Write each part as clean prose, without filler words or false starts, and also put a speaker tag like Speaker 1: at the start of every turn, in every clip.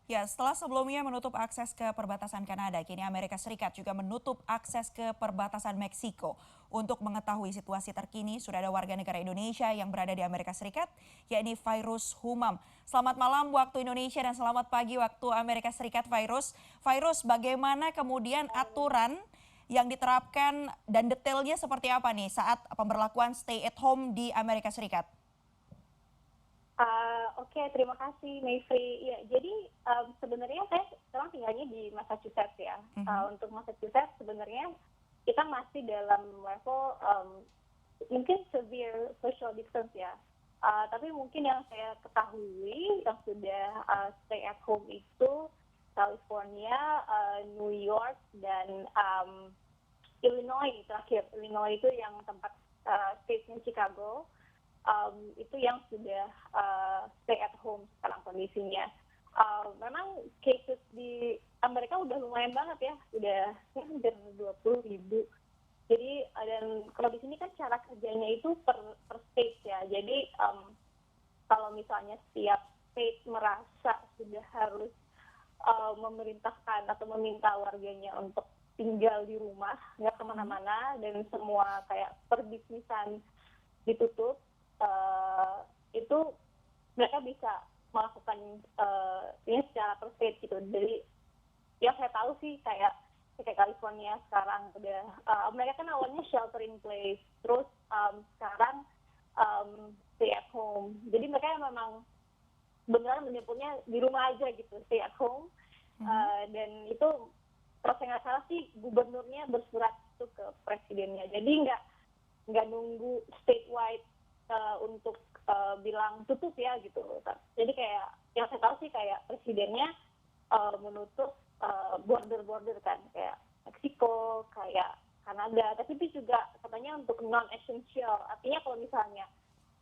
Speaker 1: Ya, setelah sebelumnya menutup akses ke perbatasan Kanada, kini Amerika Serikat juga menutup akses ke perbatasan Meksiko. Untuk mengetahui situasi terkini, sudah ada warga negara Indonesia yang berada di Amerika Serikat, yakni Virus Humam. Selamat malam waktu Indonesia dan selamat pagi waktu Amerika Serikat, Virus. Virus, bagaimana kemudian aturan yang diterapkan dan detailnya seperti apa nih saat pemberlakuan stay at home di Amerika Serikat?
Speaker 2: Oke, terima kasih Mayfrey. Ya, jadi sebenarnya saya sekarang tinggalnya di Massachusetts ya.
Speaker 1: Mhm.
Speaker 2: Untuk Massachusetts sebenarnya kita masih dalam level mungkin severe social distance ya. Tapi mungkin yang saya ketahui yang sudah stay at home itu California, New York, dan Illinois terakhir. Illinois itu yang tempat state-nya Chicago. Itu yang sudah stay at home sekarang kondisinya. Memang cases di Amerika udah lumayan banget ya, udah hampir 20.000. Jadi dan kalau di sini kan cara kerjanya itu per state ya. Jadi kalau misalnya setiap state merasa sudah harus memerintahkan atau meminta warganya untuk tinggal di rumah, nggak kemana-mana, dan semua kayak perbisnisan ditutup, itu mereka bisa melakukan ini secara per state gitu. Jadi yang saya tahu sih kayak California sekarang udah mereka kan awalnya shelter in place, terus sekarang stay at home. Jadi mereka memang benar menyebutnya di rumah aja gitu, stay at home.
Speaker 1: Mhm.
Speaker 2: Dan itu kalau saya nggak salah sih gubernurnya bersurat itu ke presidennya. Jadi nggak nunggu statewide untuk bilang tutup ya gitu. Jadi kayak yang saya tahu sih kayak presidennya menutup border-border kan, kayak Meksiko, kayak Kanada, tapi itu juga katanya untuk non-essential. Artinya kalau misalnya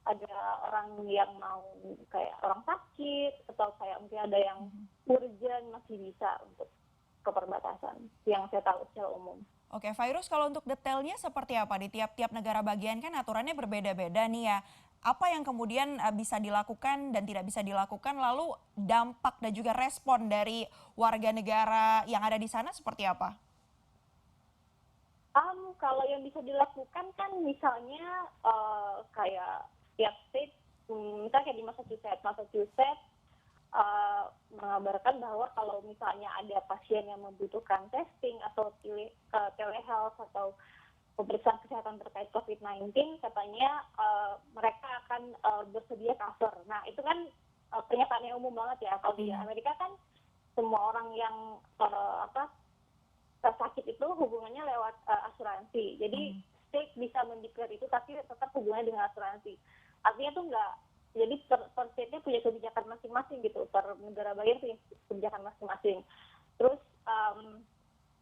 Speaker 2: ada orang yang mau kayak orang sakit atau kayak mungkin ada yang
Speaker 1: Mhm.
Speaker 2: urgent masih bisa untuk ke perbatasan yang saya tahu secara umum.
Speaker 1: Oke, Virus, kalau untuk detailnya seperti apa? Di tiap-tiap negara bagian kan aturannya berbeda-beda nih ya. Apa yang kemudian bisa dilakukan dan tidak bisa dilakukan, lalu dampak dan juga respon dari warga negara yang ada di sana seperti apa?
Speaker 2: Kalau yang bisa dilakukan kan misalnya kayak tiap state, misalnya kayak di Massachusetts mengabarkan bahwa kalau misalnya ada pasien yang membutuhkan testing atau telehealth atau pemeriksaan kesehatan terkait COVID-19, katanya mereka akan bersedia cover. Nah, itu kan pernyataan yang umum banget ya. Kalau di
Speaker 1: Mhm.
Speaker 2: Amerika kan semua orang yang sakit itu hubungannya lewat asuransi. Jadi
Speaker 1: Mhm.
Speaker 2: state bisa mendeklar itu, tapi tetap hubungannya dengan asuransi. Artinya tuh nggak, jadi per state-nya punya kebijakan masing-masing gitu, per negara bagian punya kebijakan masing-masing. Terus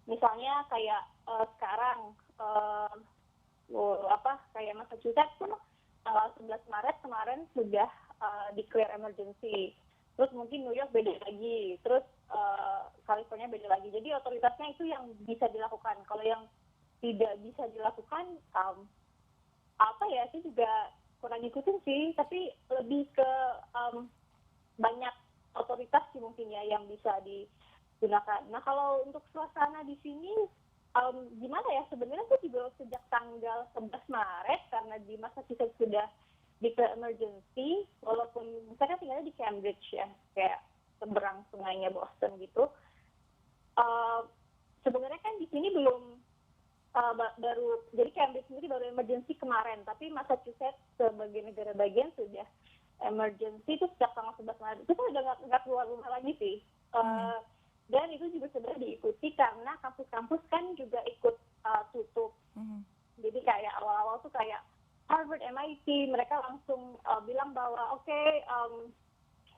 Speaker 2: misalnya kayak sekarang kayak Massachusetts tuh tanggal 11 Maret kemarin sudah declare emergency. Terus mungkin New York beda lagi, terus California beda lagi. Jadi otoritasnya itu yang bisa dilakukan. Kalau yang tidak bisa dilakukan, apa ya, sih juga kurang ngikutin sih, tapi lebih ke banyak otoritas sih mungkin ya yang bisa digunakan. Nah, kalau untuk suasana di sini gimana ya, sebenarnya tuh juga sejak tanggal 11 Maret karena di Massachusetts sudah declare emergency, walaupun saya kan tinggalnya di Cambridge ya, kayak seberang sungainya Boston gitu. Uh, Sebenarnya kan di sini belum baru, jadi Cambridge sendiri baru emergency kemarin, tapi Massachusetts sebagai negara bagian sudah emergency itu sejak tanggal 11 Maret. Itu kan udah nggak keluar rumah lagi sih.
Speaker 1: Mhm.
Speaker 2: Dan itu juga sebenarnya diikuti karena kampus-kampus kan juga ikut tutup.
Speaker 1: Mhm.
Speaker 2: Jadi kayak awal-awal tuh kayak Harvard, MIT, mereka langsung bilang bahwa oke,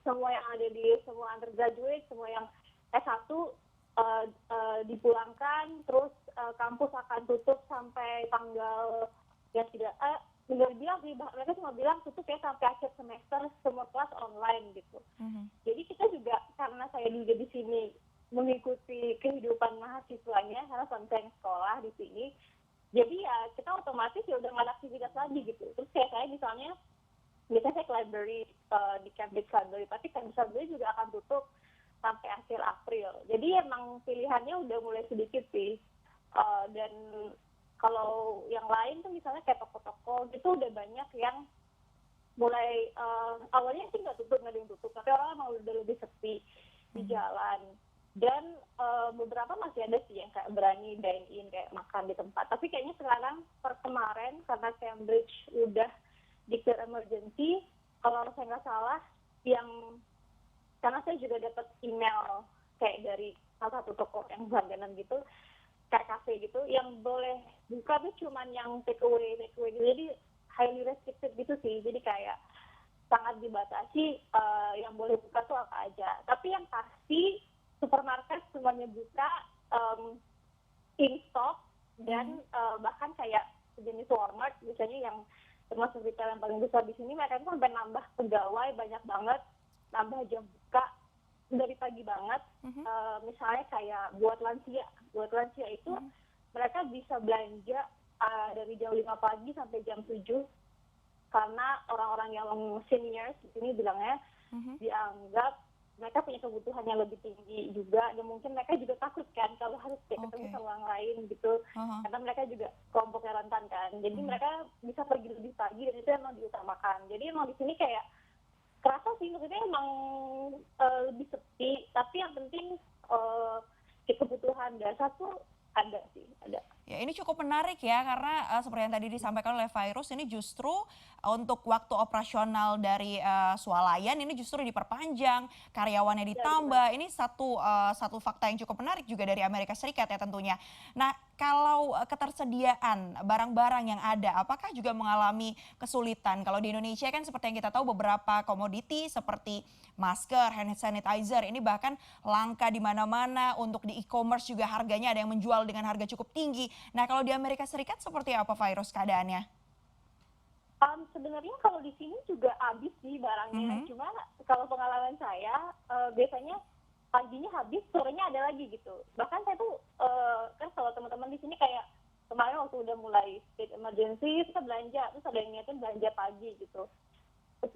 Speaker 2: semua yang ada di semua undergraduate, semua yang S1 dipulangkan, terus kampus akan tutup sampai tanggal yang tidak nggak bilang sih, mereka cuma bilang tutup ya sampai akhir semester, semua kelas online gitu.
Speaker 1: Mhm.
Speaker 2: Jadi kita juga, karena saya juga di sini mengikuti kehidupan mahasiswanya karena konten sekolah di sini, jadi ya kita otomatis ya udah nggak ada aktivitas lagi gitu. Terus kayak saya misalnya, biasanya saya ke library di Cambridge Library, tapi Cambridge Library juga akan tutup sampai akhir April. Jadi emang pilihannya udah mulai sedikit sih. Dan kalau yang lain tuh misalnya kayak toko-toko gitu udah banyak yang mulai awalnya sih nggak ada yang tutup, tapi orang emang udah lebih sepi di jalan. Dan beberapa masih ada sih yang kayak berani dine in kayak makan di tempat. Tapi kayaknya sekarang per kemarin karena Cambridge udah declare emergency, kalau saya nggak salah, yang karena saya juga dapat email kayak dari salah satu toko yang langganan gitu, kayak kafe gitu, yang boleh buka tuh cuman yang take away gitu. Jadi highly restricted gitu sih. Jadi kayak sangat dibatasi yang boleh buka tuh apa aja. Tapi yang pasti supermarket semuanya buka in stock dan bahkan kayak sejenis Walmart biasanya yang termasuk retail yang paling besar di sini, mereka tuh sampai nambah pegawai banyak banget, nambah jam buka dari pagi banget. Misalnya kayak buat lansia itu mereka bisa belanja dari jam 5 pagi sampai jam 7 karena orang-orang yang senior di sini bilangnya dianggap mereka punya kebutuhan yang lebih tinggi juga, dan mungkin mereka juga takut kan kalau harus ketemu sama orang lain gitu, karena mereka juga kelompoknya rentan kan, jadi mereka bisa pergi lebih pagi dan itu emang diutamakan. Jadi emang di sini kayak kerasa sih, maksudnya emang lebih sepi, tapi yang penting kebutuhan dasar tuh ada sih, ada.
Speaker 1: Ya, ini cukup menarik ya karena seperti yang tadi disampaikan oleh Virus, ini justru untuk waktu operasional dari swalayan ini justru diperpanjang, karyawannya
Speaker 2: Ya, benar.
Speaker 1: ditambah. Ini satu fakta yang cukup menarik juga dari Amerika Serikat ya tentunya. Nah, kalau ketersediaan barang-barang yang ada, apakah juga mengalami kesulitan? Kalau di Indonesia kan seperti yang kita tahu beberapa komoditi seperti masker, hand sanitizer ini bahkan langka di mana-mana, untuk di e-commerce juga harganya ada yang menjual dengan harga cukup tinggi. Nah, kalau di Amerika Serikat seperti apa Virus keadaannya?
Speaker 2: Sebenarnya kalau di sini juga habis sih barangnya, cuma kalau pengalaman saya biasanya paginya habis, sorenya ada lagi gitu. Bahkan saya tuh kan kalau teman-teman di sini kayak kemarin waktu udah mulai state emergency kita belanja, terus ada yang niatin belanja pagi gitu.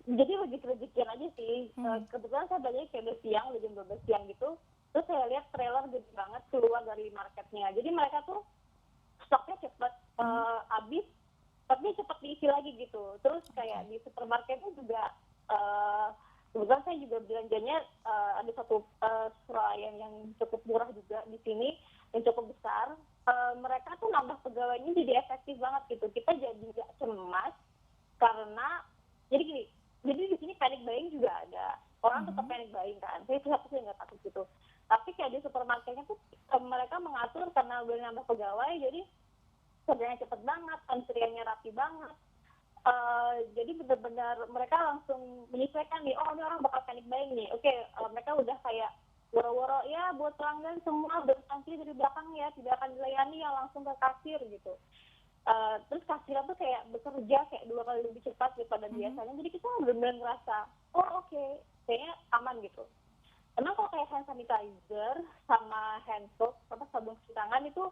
Speaker 2: Jadi rezeki-rezekian aja sih. Kebetulan saya belanja kayak udah siang, udah jam 12 siang gitu. Terus saya lihat trailer gede banget keluar dari marketnya. Jadi mereka tuh stoknya cepet habis, tapi cepet diisi lagi gitu. Terus kayak di supermarketnya juga kebetulan saya juga belanjanya ada satu swalayan yang cukup murah juga di sini yang cukup besar. Mereka tuh nambah pegawainya jadi efektif banget gitu. Kita jadi nggak cemas karena jadi gini, jadi di sini panic buying juga ada. Orang tetap panic buying kan. Saya nggak takut gitu. Tapi kayak di supermarketnya tuh mereka mengatur karena udah nambah pegawai, jadi kerjanya cepet banget, antriannya rapi banget. Jadi benar-benar mereka langsung menyesuaikan nih, oh ini orang bakal panic buying nih. Oke, mereka udah kayak woro-woro ya buat pelanggan semua berantri dari belakang ya, tidak akan dilayani yang langsung ke kasir gitu. Terus kasirnya tuh kayak bekerja kayak 2 kali lebih cepat daripada biasanya. Jadi kita benar-benar ngerasa, oh oke, kayaknya aman gitu. Emang kalau kayak hand sanitizer sama hand soap sama sabun cuci tangan itu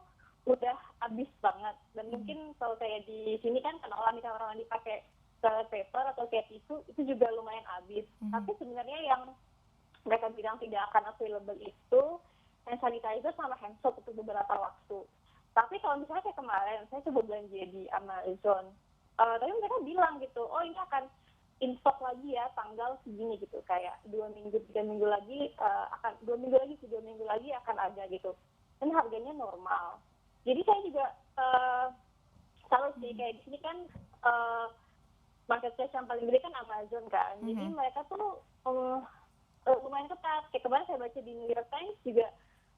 Speaker 2: udah habis banget. Dan mungkin kalau kayak di sini kan karena orang dipakai toilet paper atau kayak tisu itu juga lumayan habis. Tapi sebenarnya yang mereka bilang tidak akan available itu hand sanitizer sama hand soap untuk beberapa waktu. Tapi kalau misalnya kayak kemarin saya coba belanja di Amazon, tapi mereka bilang gitu, oh ini akan in stock lagi ya tanggal segini gitu, kayak 2 minggu 3 minggu lagi akan 2 minggu lagi 3 minggu lagi akan ada gitu, dan harganya normal. Jadi saya juga kalau sih kayak di sini kan marketplace yang paling gede kan Amazon kan, jadi mereka tuh lumayan ketat. Kayak kemarin saya baca di New York Times juga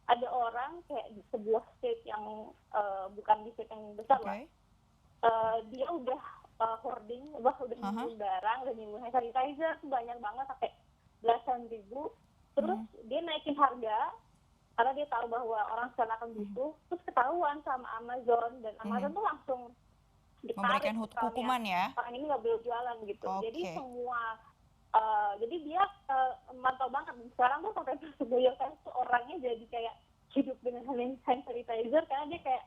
Speaker 2: ada orang kayak di sebuah state yang bukan di state yang besar lah, dia udah hoarding, udah nimbun barang, udah nimbun hand sanitizer banyak banget sampai belasan ribu. Terus dia naikin harga karena dia tahu bahwa orang sekarang akan butuh. Terus ketahuan sama Amazon, dan Amazon tuh langsung ditarik
Speaker 1: Memberikan hukuman ya?
Speaker 2: orang ini nggak boleh jualan gitu. Jadi semua jadi dia mantau banget. Sekarang tuh sampai New York Times tuh orangnya jadi kayak hidup dengan hand sanitizer karena dia kayak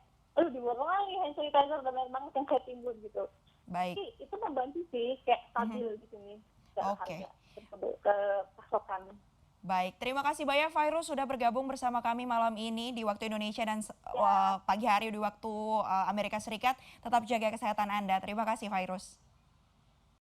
Speaker 2: diborong lagi hand sanitizer, udah banyak banget yang saya timbun gitu.
Speaker 1: Baik.
Speaker 2: Jadi itu membantu sih kayak stabil di sini harga ke pasokan.
Speaker 1: Baik, terima kasih banyak Fairuz sudah bergabung bersama kami malam ini di waktu Indonesia dan
Speaker 2: Ya,
Speaker 1: pagi hari di waktu Amerika Serikat. Tetap jaga kesehatan Anda. Terima kasih Fairuz.